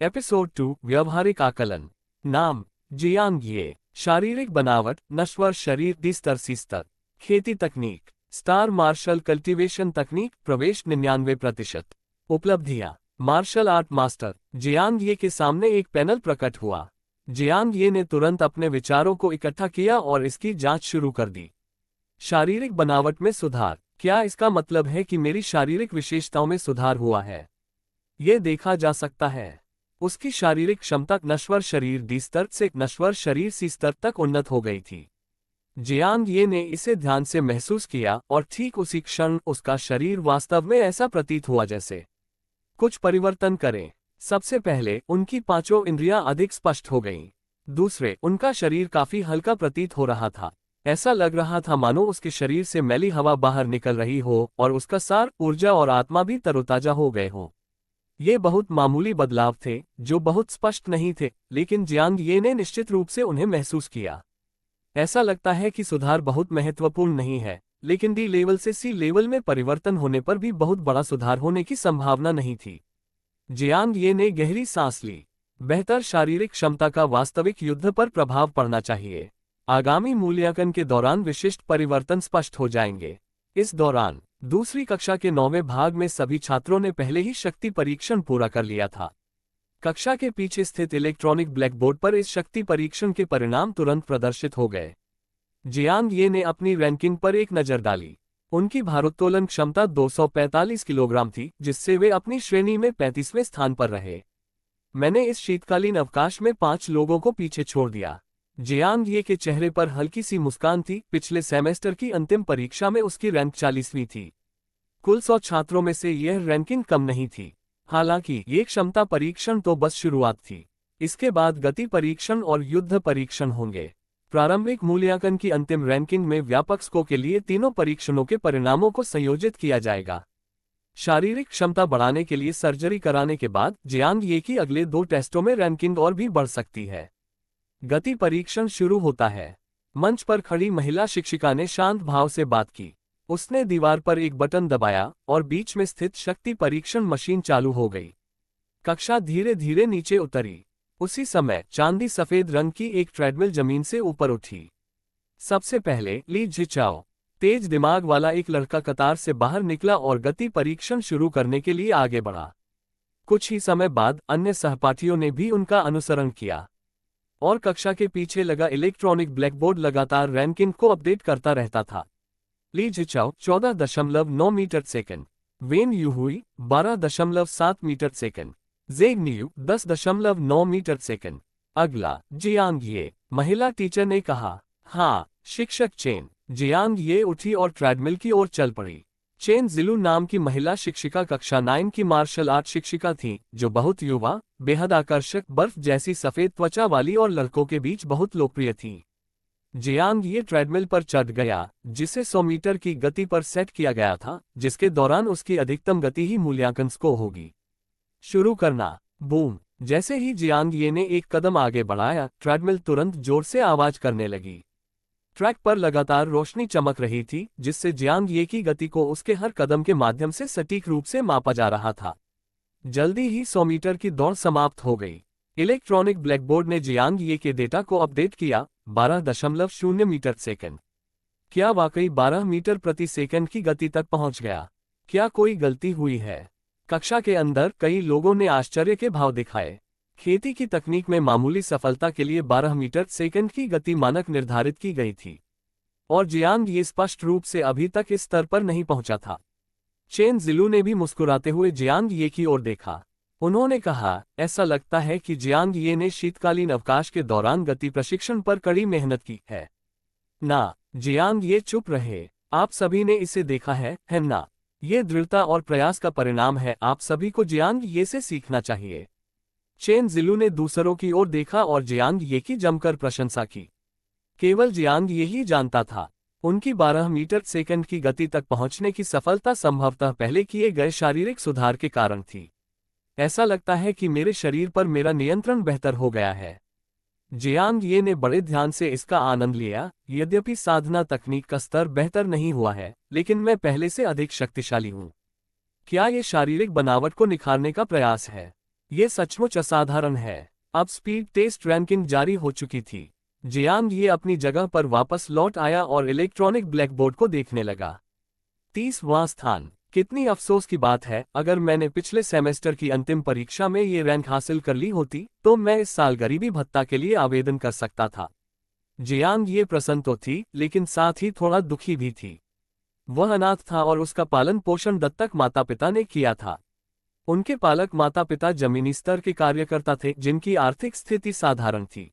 Episode 2 व्यवहारिक आकलन। नाम जियांग ये। शारीरिक बनावट नश्वर शरीर दी स्तर सी स्तर। खेती तकनीक स्टार मार्शल कल्टीवेशन तकनीक प्रवेश 99%। उपलब्धियां मार्शल आर्ट मास्टर जियांग ये के सामने एक पैनल प्रकट हुआ। जियांग ये ने तुरंत अपने विचारों को इकट्ठा किया और इसकी जांच शुरू कर दी। शारीरिक बनावट में सुधार, क्या इसका मतलब है कि मेरी शारीरिक विशेषताओं में सुधार हुआ है? ये देखा जा सकता है। उसकी शारीरिक क्षमता नश्वर शरीर डी स्तर से नश्वर शरीर सी स्तर तक उन्नत हो गई थी। जियांग ये ने इसे ध्यान से महसूस किया और ठीक उसी क्षण उसका शरीर वास्तव में ऐसा प्रतीत हुआ जैसे कुछ परिवर्तन करें। सबसे पहले उनकी पांचों इंद्रियां अधिक स्पष्ट हो गईं। दूसरे, उनका शरीर काफी हल्का प्रतीत हो रहा था। ऐसा लग रहा था मानो उसके शरीर से मैली हवा बाहर निकल रही हो और उसका सार, ऊर्जा और आत्मा भी तरोताजा हो गए हों। ये बहुत मामूली बदलाव थे जो बहुत स्पष्ट नहीं थे, लेकिन जियांग ये ने निश्चित रूप से उन्हें महसूस किया। ऐसा लगता है कि सुधार बहुत महत्वपूर्ण नहीं है, लेकिन डी लेवल से सी लेवल में परिवर्तन होने पर भी बहुत बड़ा सुधार होने की संभावना नहीं थी। जियांग ये ने गहरी सांस ली। बेहतर शारीरिक क्षमता का वास्तविक युद्ध पर प्रभाव पड़ना चाहिए। आगामी मूल्यांकन के दौरान विशिष्ट परिवर्तन स्पष्ट हो जाएंगे। इस दौरान दूसरी कक्षा के 9वें भाग में सभी छात्रों ने पहले ही शक्ति परीक्षण पूरा कर लिया था। कक्षा के पीछे स्थित इलेक्ट्रॉनिक ब्लैकबोर्ड पर इस शक्ति परीक्षण के परिणाम तुरंत प्रदर्शित हो गए। जियांग ये ने अपनी रैंकिंग पर एक नजर डाली। उनकी भारोत्तोलन क्षमता 245 किलोग्राम थी, जिससे वे अपनी श्रेणी में 35वें स्थान पर रहे। मैंने इस शीतकालीन अवकाश में 5 लोगों को पीछे छोड़ दिया। जियांग ये के चेहरे पर हल्की सी मुस्कान थी। पिछले सेमेस्टर की अंतिम परीक्षा में उसकी रैंक 40वीं थी। कुल 100 छात्रों में से यह रैंकिंग कम नहीं थी। हालांकि ये क्षमता परीक्षण तो बस शुरुआत थी। इसके बाद गति परीक्षण और युद्ध परीक्षण होंगे। प्रारंभिक मूल्यांकन की अंतिम रैंकिंग में व्यापक स्कोर के लिए तीनों परीक्षणों के परिणामों को संयोजित किया जाएगा। शारीरिक क्षमता बढ़ाने के लिए सर्जरी कराने के बाद जियांग ये की अगले 2 टेस्टों में रैंकिंग और भी बढ़ सकती है। गति परीक्षण शुरू होता है। मंच पर खड़ी महिला शिक्षिका ने शांत भाव से बात की। उसने दीवार पर एक बटन दबाया और बीच में स्थित शक्ति परीक्षण मशीन चालू हो गई। कक्षा धीरे धीरे नीचे उतरी। उसी समय चांदी सफेद रंग की एक ट्रेडमिल जमीन से ऊपर उठी। सबसे पहले ली झिचाओ, तेज दिमाग वाला एक लड़का कतार से बाहर निकला और गति परीक्षण शुरू करने के लिए आगे बढ़ा। कुछ ही समय बाद अन्य सहपाठियों ने भी उनका अनुसरण किया और कक्षा के पीछे लगा इलेक्ट्रॉनिक ब्लैकबोर्ड लगातार रैंकिंग को अपडेट करता रहता था। Li Zhichao 14.9 metre second, Wen Yuhui 12.7 metre second, Zeng Niu 10.9 metre second. अगला जियांग ये, महिला टीचर ने कहा। हाँ शिक्षक चेन। जियांग ये उठी और ट्रेडमिल की ओर चल पड़ी। चेन जिलू नाम की महिला शिक्षिका कक्षा 9 की मार्शल आर्ट शिक्षिका थी, जो बहुत युवा, बेहद आकर्षक, बर्फ जैसी सफेद त्वचा वाली और लड़कों के बीच बहुत लोकप्रिय थी। जियांग ये ट्रेडमिल पर चढ़ गया, जिसे 100 मीटर की गति पर सेट किया गया था, जिसके दौरान उसकी अधिकतम गति ही मूल्यांकन स्कोर होगी। शुरू करना। बूम। जैसे ही जियांग ये ने एक कदम आगे बढ़ाया, ट्रेडमिल तुरंत जोर से आवाज करने लगी। ट्रैक पर लगातार रोशनी चमक रही थी, जिससे जियांग ये की गति को उसके हर कदम के माध्यम से सटीक रूप से मापा जा रहा था। जल्दी ही 100 मीटर की दौड़ समाप्त हो गई। इलेक्ट्रॉनिक ब्लैकबोर्ड ने जियांग ये के डेटा को अपडेट किया। 12.0 मीटर सेकंड। क्या वाकई 12 मीटर प्रति सेकंड की गति तक पहुंच गया? क्या कोई गलती हुई है? कक्षा के अंदर कई लोगों ने आश्चर्य के भाव दिखाए। खेती की तकनीक में मामूली सफलता के लिए 12 मीटर सेकंड की गति मानक निर्धारित की गई थी, और जियांग ये स्पष्ट रूप से अभी तक इस स्तर पर नहीं पहुंचा था। चेन जिलू ने भी मुस्कुराते हुए जियांग ये की ओर देखा। उन्होंने कहा, ऐसा लगता है कि जियांग ये ने शीतकालीन अवकाश के दौरान गति प्रशिक्षण पर कड़ी मेहनत की है ना? जियांग ये चुप रहे। आप सभी ने इसे देखा है ना? ये दृढ़ता और प्रयास का परिणाम है। आप सभी को जियांग ये से सीखना चाहिए। चेन जिलू ने दूसरों की ओर देखा और जियांग ये की जमकर प्रशंसा की। केवल जियांग ये ही जानता था, उनकी 12 मीटर सेकंड की गति तक पहुंचने की सफलता संभवतः पहले किए गए शारीरिक सुधार के कारण थी। ऐसा लगता है कि मेरे शरीर पर मेरा नियंत्रण बेहतर हो गया है। जियांग ये ने बड़े ध्यान से इसका आनंद लिया। यद्यपि साधना तकनीक का स्तर बेहतर नहीं हुआ है, लेकिन मैं पहले से अधिक शक्तिशाली हूँ। क्या ये शारीरिक बनावट को निखारने का प्रयास है? ये सचमुच असाधारण है। अब स्पीड टेस्ट रैंकिंग जारी हो चुकी थी। जियांग ये अपनी जगह पर वापस लौट आया और इलेक्ट्रॉनिक ब्लैकबोर्ड को देखने लगा। 30वां स्थान। कितनी अफसोस की बात है, अगर मैंने पिछले सेमेस्टर की अंतिम परीक्षा में ये रैंक हासिल कर ली होती तो मैं इस साल गरीबी भत्ता के लिए आवेदन कर सकता था। जियांग ये प्रसन्न तो थी, लेकिन साथ ही थोड़ा दुखी भी थी। वह अनाथ था और उसका पालन पोषण दत्तक माता पिता ने किया था। उनके पालक माता पिता जमीनी स्तर के कार्यकर्ता थे जिनकी आर्थिक स्थिति साधारण थी।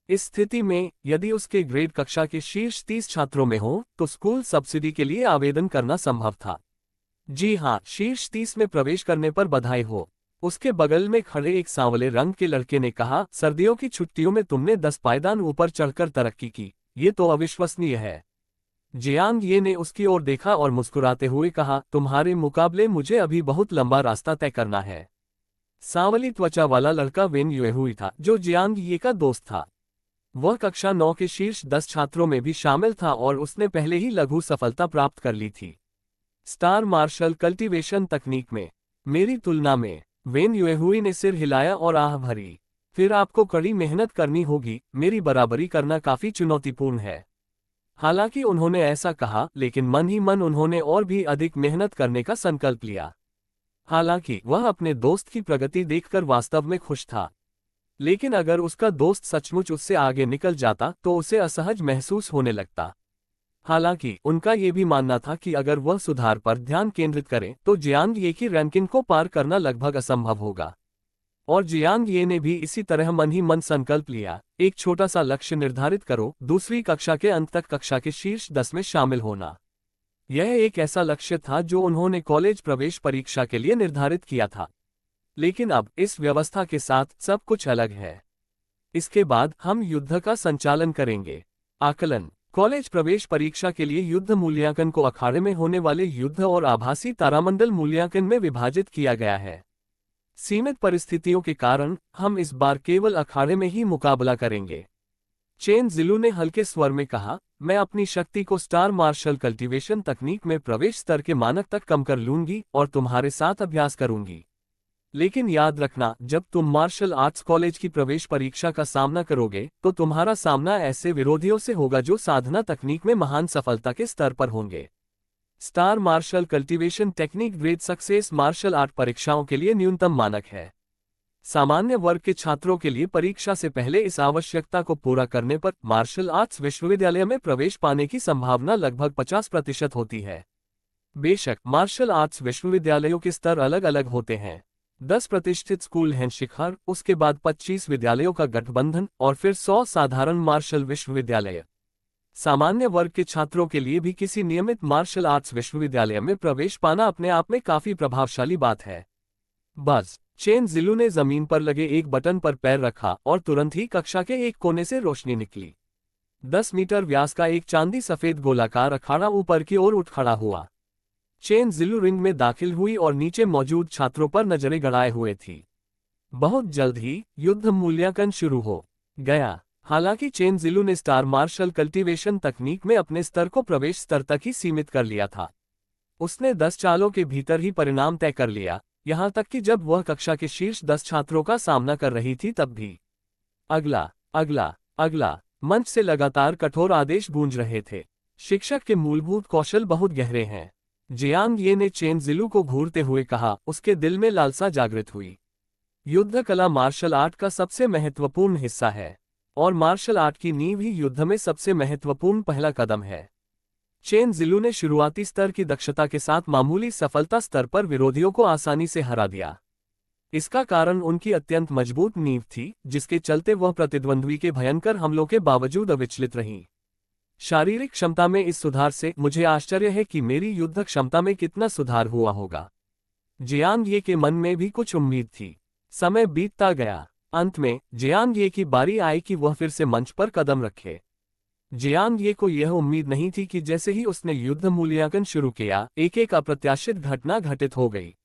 इस स्थिति में यदि उसके ग्रेड कक्षा के शीर्ष 30 छात्रों में हो तो स्कूल सब्सिडी के लिए आवेदन करना संभव था। जी हाँ, शीर्ष 30 में प्रवेश करने पर बधाई हो। उसके बगल में खड़े एक सांवले रंग के लड़के ने कहा, सर्दियों की छुट्टियों में तुमने 10 पायदान ऊपर चढ़कर तरक्की की, ये तो अविश्वसनीय है। जियांग ये ने उसकी ओर देखा और मुस्कुराते हुए कहा, तुम्हारे मुकाबले मुझे अभी बहुत लंबा रास्ता तय करना है। सांवली त्वचा वाला लड़का वेन युएहुई था, जो जियांग ये का दोस्त था। वह कक्षा 9 के शीर्ष 10 छात्रों में भी शामिल था और उसने पहले ही लघु सफलता प्राप्त कर ली थी। स्टार मार्शल कल्टीवेशन तकनीक में मेरी तुलना में, वेन युएहुई ने सिर हिलाया और आह भरी। फिर आपको कड़ी मेहनत करनी होगी, मेरी बराबरी करना काफी चुनौतीपूर्ण है। हालांकि उन्होंने ऐसा कहा, लेकिन मन ही मन उन्होंने और भी अधिक मेहनत करने का संकल्प लिया। हालांकि वह अपने दोस्त की प्रगति देखकर वास्तव में खुश था, लेकिन अगर उसका दोस्त सचमुच उससे आगे निकल जाता तो उसे असहज महसूस होने लगता। हालांकि उनका ये भी मानना था कि अगर वह सुधार पर ध्यान केंद्रित करे तो जियांग ये की रैंकिंग को पार करना लगभग असंभव होगा। और जियांग ये ने भी इसी तरह मन ही मन संकल्प लिया, एक छोटा सा लक्ष्य निर्धारित करो, दूसरी कक्षा के अंत तक कक्षा के शीर्ष 10 में शामिल होना। यह एक ऐसा लक्ष्य था जो उन्होंने कॉलेज प्रवेश परीक्षा के लिए निर्धारित किया था। लेकिन अब इस व्यवस्था के साथ सब कुछ अलग है। इसके बाद हम युद्ध का संचालन करेंगे। आकलन। कॉलेज प्रवेश परीक्षा के लिए युद्ध मूल्यांकन को अखाड़े में होने वाले युद्ध और आभासी तारामंडल मूल्यांकन में विभाजित किया गया है। सीमित परिस्थितियों के कारण हम इस बार केवल अखाड़े में ही मुकाबला करेंगे। चेन जिलू ने हल्के स्वर में कहा, मैं अपनी शक्ति को स्टार मार्शल कल्टीवेशन तकनीक में प्रवेश स्तर के मानक तक कम कर लूंगी और तुम्हारे साथ अभ्यास करूंगी। लेकिन याद रखना, जब तुम मार्शल आर्ट्स कॉलेज की प्रवेश परीक्षा का सामना करोगे तो तुम्हारा सामना ऐसे विरोधियों से होगा जो साधना तकनीक में महान सफलता के स्तर पर होंगे। Star martial cultivation technique grade success martial art परीक्षाओं के लिए न्यूनतम मानक है। सामान्य वर्ग के छात्रों के लिए परीक्षा से पहले इस आवश्यकता को पूरा करने पर मार्शल आर्ट्स विश्वविद्यालय में प्रवेश पाने की संभावना लगभग 50% होती है। बेशक मार्शल आर्ट्स विश्वविद्यालयों के स्तर अलग अलग होते हैं। 10 प्रतिष्ठित स्कूल हैं शिखर, उसके बाद 25 विद्यालयों का गठबंधन और फिर 100 साधारण मार्शल विश्वविद्यालय। सामान्य वर्ग के छात्रों के लिए भी किसी नियमित मार्शल आर्ट्स विश्वविद्यालय में प्रवेश पाना अपने आप में काफी प्रभावशाली बात है। बस चेन जिलू ने जमीन पर लगे एक बटन पर पैर रखा और तुरंत ही कक्षा के एक कोने से रोशनी निकली। 10 मीटर व्यास का एक चांदी सफेद गोलाकार अखाड़ा ऊपर की ओर उठ खड़ा हुआ। चेन जिलू रिंग में दाखिल हुई और नीचे मौजूद छात्रों पर नजरें गड़ाए हुए थी। बहुत जल्द ही युद्ध मूल्यांकन शुरू हो गया। हालांकि चेन जिलू ने स्टार मार्शल कल्टीवेशन तकनीक में अपने स्तर को प्रवेश स्तर तक ही सीमित कर लिया था। उसने 10 चालों के भीतर ही परिणाम तय कर लिया, यहां तक कि जब वह कक्षा के शीर्ष 10 छात्रों का सामना कर रही थी तब भी। अगला, अगला, अगला। मंच से लगातार कठोर आदेश गूंज रहे थे। शिक्षक के मूलभूत कौशल बहुत गहरे हैं। जियांग ये ने चेन जिलू को घूरते हुए कहा, उसके दिल में लालसा जागृत हुई। युद्ध कला मार्शल आर्ट का सबसे महत्वपूर्ण हिस्सा है और मार्शल आर्ट की नींव ही युद्ध में सबसे महत्वपूर्ण पहला कदम है। चेन जिलू ने शुरुआती स्तर की दक्षता के साथ मामूली सफलता स्तर पर विरोधियों को आसानी से हरा दिया। इसका कारण उनकी अत्यंत मजबूत नींव थी, जिसके चलते वह प्रतिद्वंद्वी के भयंकर हमलों के बावजूद अविचलित रहीं। शारीरिक क्षमता में इस सुधार से मुझे आश्चर्य है कि मेरी युद्ध क्षमता में कितना सुधार हुआ होगा। जियांग ये के मन में भी कुछ उम्मीद थी। समय बीतता गया। अंत में जियांग ये की बारी आई कि वह फिर से मंच पर कदम रखे। जियांग ये को यह उम्मीद नहीं थी कि जैसे ही उसने युद्ध मूल्यांकन शुरू किया, एक एक अप्रत्याशित घटना घटित हो गई।